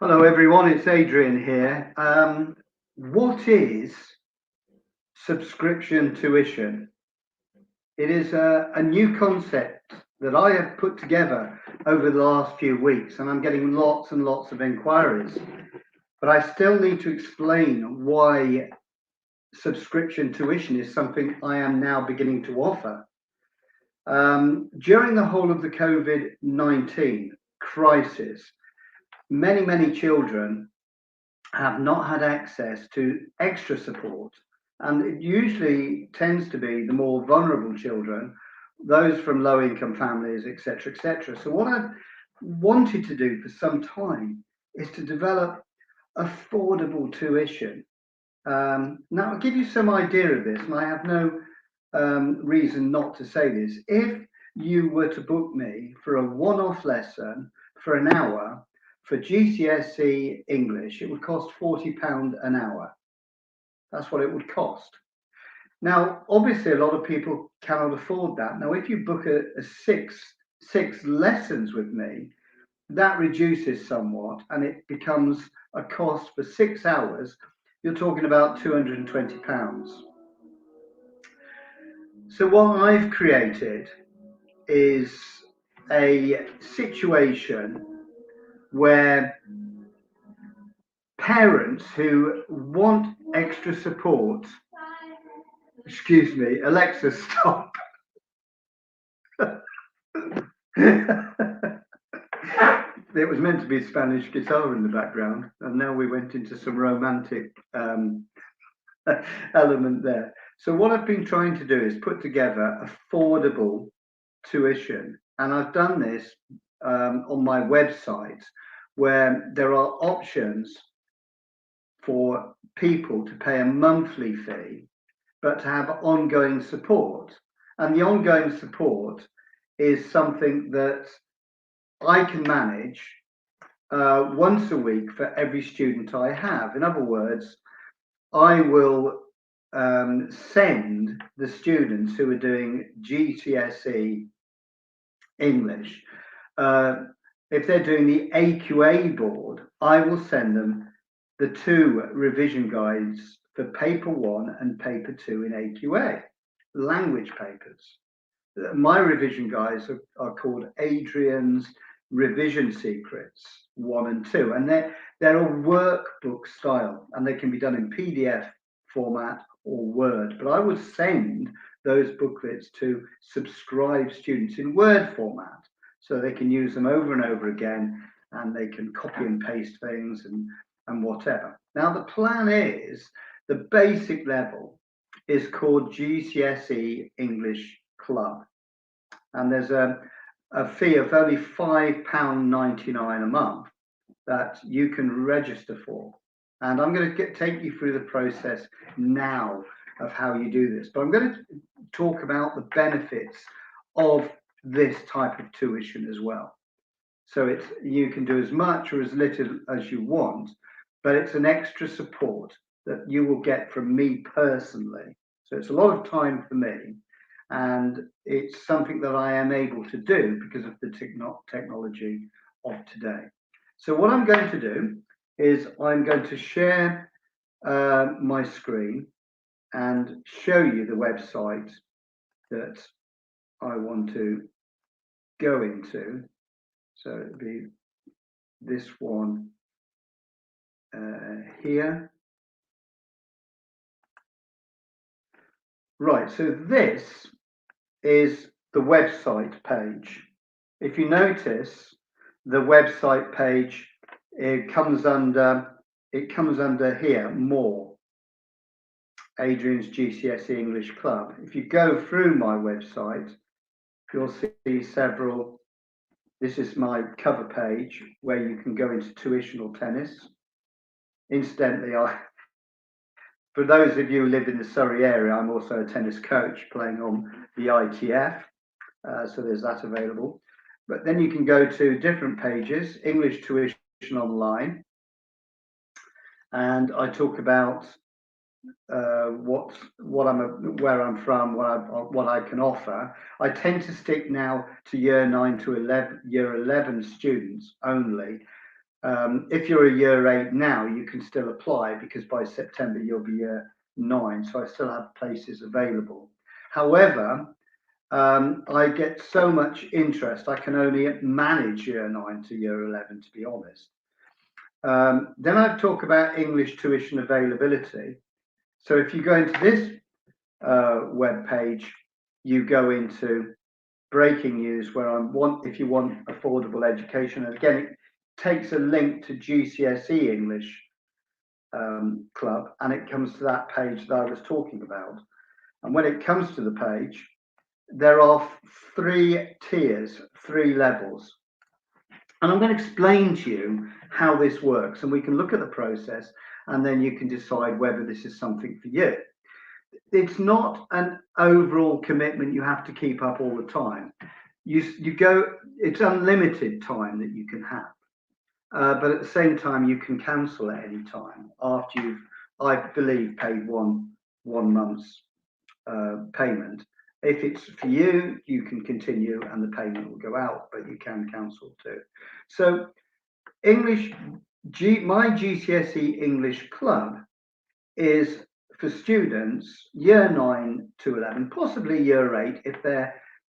Hello everyone, it's Adrian here. What is subscription tuition? It is a new concept that I have put together over the last few weeks, and I'm getting lots and lots of inquiries. But I still need to explain why subscription tuition is something I am now beginning to offer. During the whole of the COVID-19 crisis, many children have not had access to extra support, and it usually tends to be the more vulnerable children, those from low income families, etc. So what I've wanted to do for some time is to develop affordable tuition. Now I'll give you some idea of this, and I have no reason not to say this. If you were to book me for a one-off lesson for an hour for GCSE English, it would cost £40 an hour. That's what it would cost. Now, obviously, a lot of people cannot afford that. Now, if you book a six lessons with me, that reduces somewhat, and it becomes a cost for 6 hours. You're talking about £220. So what I've created is a situation where parents who want extra support, excuse me, Alexa, stop. It was meant to be a Spanish guitar in the background, and now we went into some romantic element there. So what I've been trying to do is put together affordable tuition, and I've done this on my website, where there are options for people to pay a monthly fee, but to have ongoing support. And the ongoing support is something that I can manage once a week for every student I have. In other words, I will send the students who are doing GCSE English, if they're doing the AQA board, I will send them the 2 revision guides for paper 1 and paper 2 in AQA, language papers. My revision guides are called Adrian's Revision Secrets 1 and 2, and they're a workbook style, and they can be done in PDF format or Word. But I would send those booklets to subscribed students in Word format, so they can use them over and over again, and they can copy and paste things and whatever. Now the plan is, the basic level is called GCSE English Club, and there's a fee of only £5.99 a month that you can register for. And I'm going to take you through the process now of how you do this, but I'm going to talk about the benefits of this type of tuition as well. So you can do as much or as little as you want, but it's an extra support that you will get from me personally. So it's a lot of time for me, and it's something that I am able to do because of the technology of today. So what I'm going to do is I'm going to share my screen and show you the website that I want to go into. So it'll be this one here. Right, so this is the website page. If you notice, the website page, it comes under here, more, Adrian's GCSE English Club. If you go through my website, you'll see several. This is my cover page where you can go into tuition or tennis. Incidentally, for those of you who live in the Surrey area, I'm also a tennis coach playing on the ITF, so there's that available. But then you can go to different pages, English Tuition Online, and I talk about where I'm from, what I can offer. I tend to stick now to year 9 to 11, year 11 students only, If you're a year 8 now, you can still apply because by September you'll be year 9. So I still have places available. However, I get so much interest, I can only manage year 9 to year 11, to be honest. Then I talk about English tuition availability. So if you go into this web page, you go into breaking news, where if you want affordable education. And again, it takes a link to GCSE English Club, and it comes to that page that I was talking about. And when it comes to the page, there are 3 tiers, 3 levels. And I'm going to explain to you how this works, and we can look at the process, and then you can decide whether this is something for you. It's not an overall commitment you have to keep up all the time. You go, it's unlimited time that you can have, but at the same time you can cancel at any time after you've, I believe, paid one month's payment. If it's for you, you can continue and the payment will go out, but you can cancel too. So my GCSE English Club is for students year 9 to 11, possibly year 8, if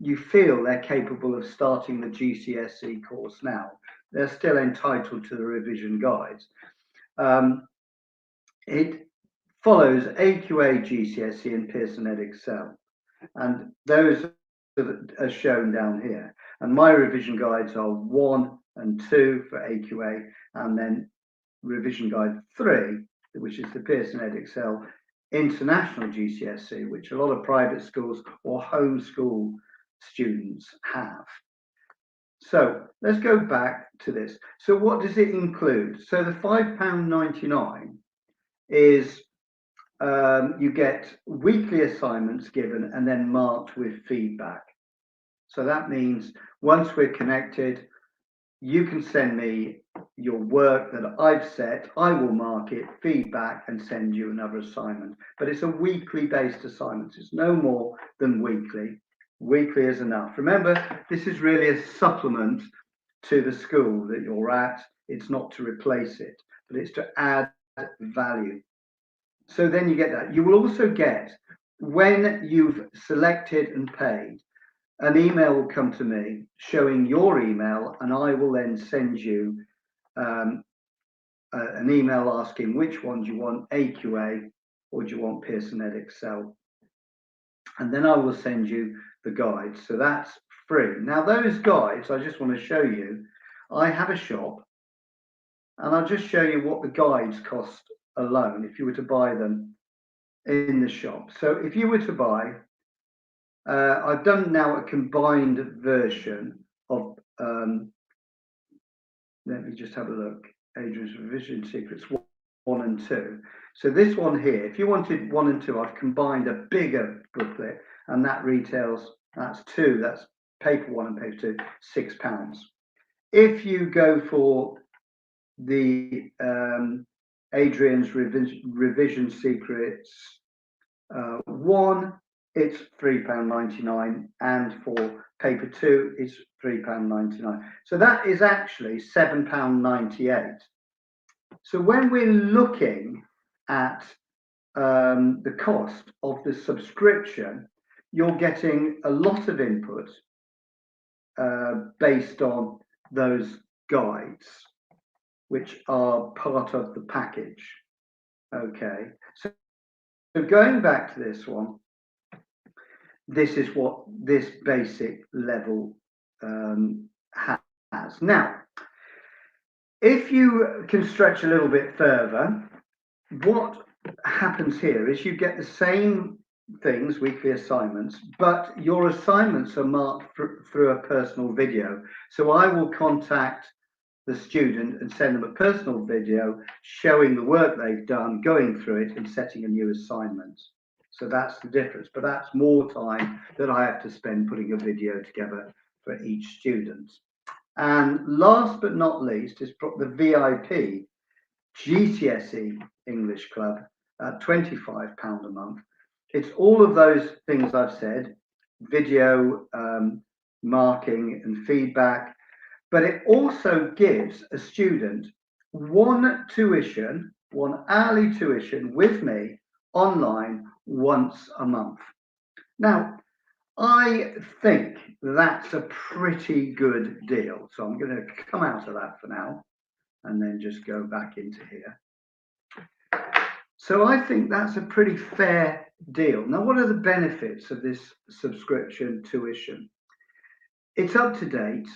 you feel they're capable of starting the GCSE course now. They're still entitled to the revision guides. It follows AQA, GCSE and Pearson Edexcel, and those are shown down here. And my revision guides are 1 and 2 for AQA, and then revision guide 3, which is the Pearson Edexcel International GCSE, which a lot of private schools or homeschool students have. So let's go back to this. So what does it include? So the £5.99 is you get weekly assignments given and then marked with feedback. So that means once we're connected, you can send me your work that I've set, I will mark it, feedback, and send you another assignment. But it's a weekly based assignment. It's no more than weekly. Weekly is enough. Remember, this is really a supplement to the school that you're at. It's not to replace it, but it's to add value. So then you get that. You will also get, when you've selected and paid, an email will come to me showing your email, and I will then send you an email asking which one do you want, AQA or do you want Pearson Edexcel, and then I will send you the guides. So that's free. Now those guides, I just want to show you, I have a shop, and I'll just show you what the guides cost alone if you were to buy them in the shop. So if you were to buy, I've done now a combined version of, let me just have a look, Adrian's Revision Secrets 1 and 2. So this one here, if you wanted 1 and 2, I've combined a bigger booklet, and that retails, that's 2, that's paper 1 and paper 2, £6. If you go for the Adrian's Revision Secrets 1, it's £3.99, and for paper 2 it's £3.99. So that is actually £7.98. So when we're looking at the cost of the subscription, you're getting a lot of input based on those guides, which are part of the package. Okay, so going back to this one, this is what this basic level has. Now, if you can stretch a little bit further, what happens here is you get the same things, weekly assignments, but your assignments are marked through a personal video. So I will contact the student and send them a personal video showing the work they've done, going through it and setting a new assignment. So that's the difference, but that's more time that I have to spend putting a video together for each student. And last but not least is the VIP GCSE English Club at £25 a month. It's all of those things I've said, video, marking and feedback, but it also gives a student one hourly tuition with me online once a month. Now, I think that's a pretty good deal. So I'm going to come out of that for now and then just go back into here. So I think that's a pretty fair deal. Now, what are the benefits of this subscription tuition? It's up to date.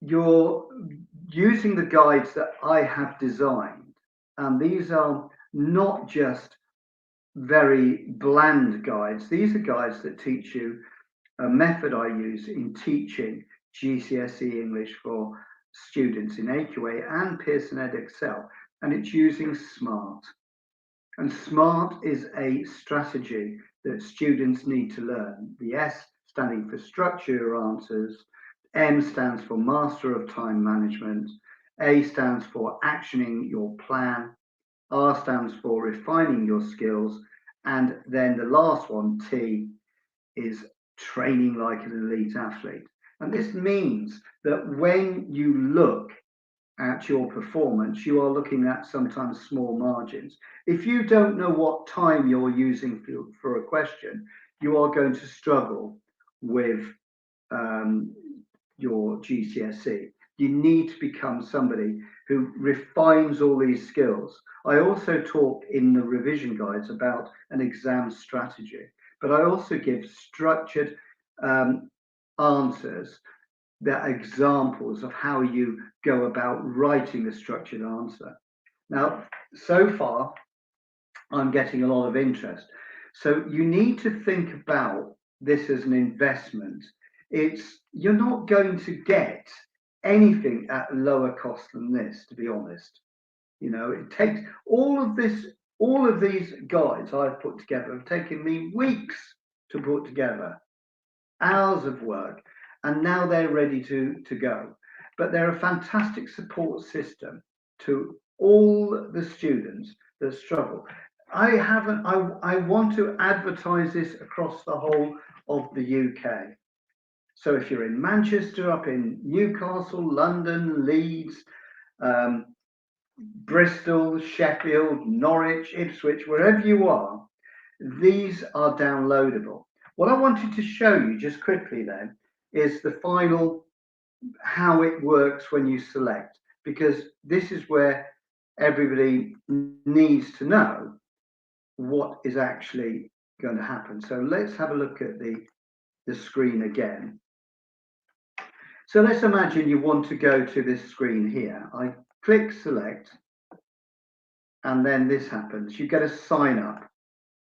You're using the guides that I have designed, and these are not just very bland guides. These are guides that teach you a method I use in teaching GCSE English for students in AQA and Pearson Edexcel, and it's using SMART. And SMART is a strategy that students need to learn. The S standing for structure your answers, M stands for master of time management, A stands for actioning your plan, R stands for refining your skills, and then the last one, T, is training like an elite athlete. And this means that when you look at your performance, you are looking at sometimes small margins. If you don't know what time you're using for a question, you are going to struggle with your GCSE. You need to become somebody who refines all these skills. I also talk in the revision guides about an exam strategy, but I also give structured answers, that examples of how you go about writing a structured answer. Now, so far, I'm getting a lot of interest. So you need to think about this as an investment. You're not going to get anything at a lower cost than this, to be honest. You know, it takes all of these guides I've put together have taken me weeks to put together, hours of work, and now they're ready to go. But they're a fantastic support system to all the students that struggle. I want to advertise this across the whole of the UK. So if you're in Manchester, up in Newcastle, London, Leeds, Bristol, Sheffield, Norwich, Ipswich, wherever you are, these are downloadable. What I wanted to show you just quickly then is the final, how it works when you select, because this is where everybody needs to know what is actually going to happen. So let's have a look at the screen again. So let's imagine you want to go to this screen here. I click select, and then this happens. You get a sign up,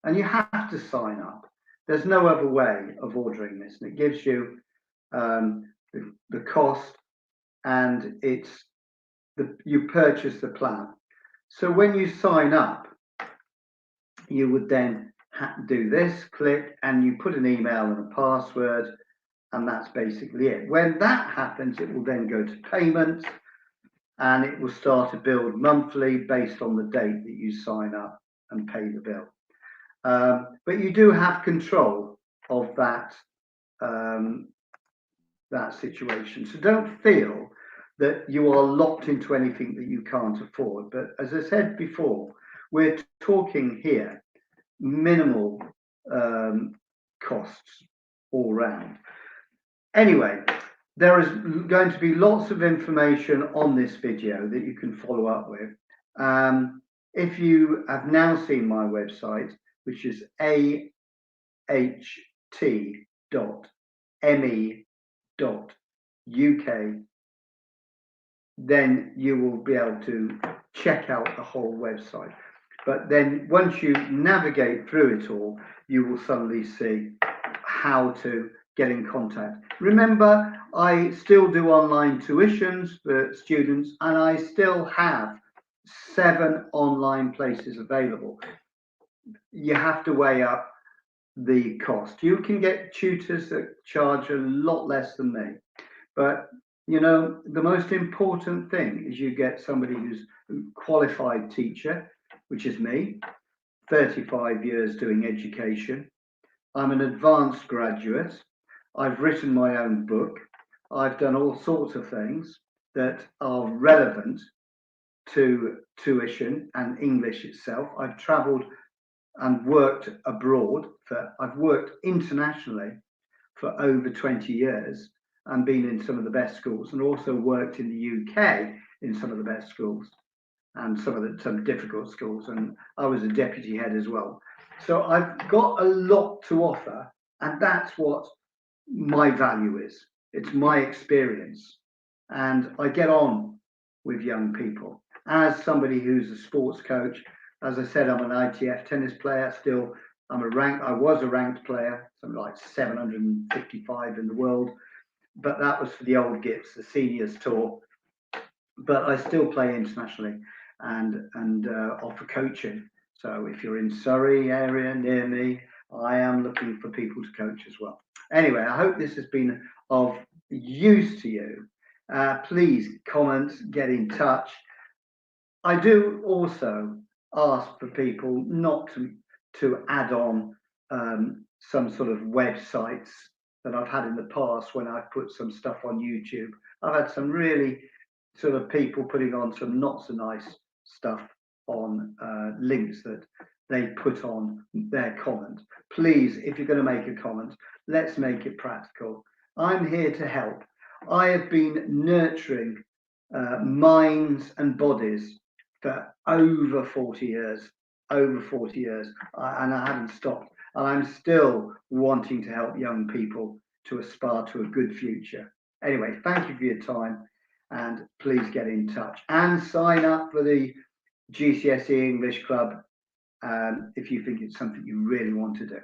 and you have to sign up. There's no other way of ordering this, and it gives you the cost, and you purchase the plan. So when you sign up, you would then do this, click, and you put an email and a password, and that's basically it. When that happens, it will then go to payments, and it will start to build monthly based on the date that you sign up and pay the bill. But you do have control of that situation. So don't feel that you are locked into anything that you can't afford. But as I said before, we're talking here minimal costs all round. Anyway, there is going to be lots of information on this video that you can follow up with. If you have now seen my website, which is aht.me.uk, then you will be able to check out the whole website. But then once you navigate through it all, you will suddenly see how to get in contact. Remember, I still do online tuitions for students, and I still have 7 online places available. You have to weigh up the cost. You can get tutors that charge a lot less than me, but you know, the most important thing is you get somebody who's a qualified teacher, which is me, 35 years doing education. I'm an advanced graduate. I've written my own book. I've done all sorts of things. that are relevant to tuition and English itself. I've travelled and worked abroad I've worked internationally for over 20 years and been in some of the best schools, and also worked in the UK in some of the best schools and some difficult schools, and I was a deputy head as well. So I've got a lot to offer, and that's what my value is. It's my experience, and I get on with young people. As somebody who's a sports coach, as I said, I'm an ITF tennis player. Still, I was a ranked player, something like 755 in the world, but that was for the old gits, the seniors tour. But I still play internationally and offer coaching. So if you're in Surrey area near me, I am looking for people to coach as well. Anyway, I hope this has been of use to you. Please comment, get in touch. I do also ask for people not to add on some sort of websites that I've had in the past when I've put some stuff on YouTube. I've had some really sort of people putting on some not so nice stuff on links that they put on their comment. Please, if you're going to make a comment, let's make it practical. I'm here to help. I have been nurturing minds and bodies for over 40 years, and I haven't stopped. And I'm still wanting to help young people to aspire to a good future. Anyway, thank you for your time, and please get in touch and sign up for the GCSE English Club if you think it's something you really want to do.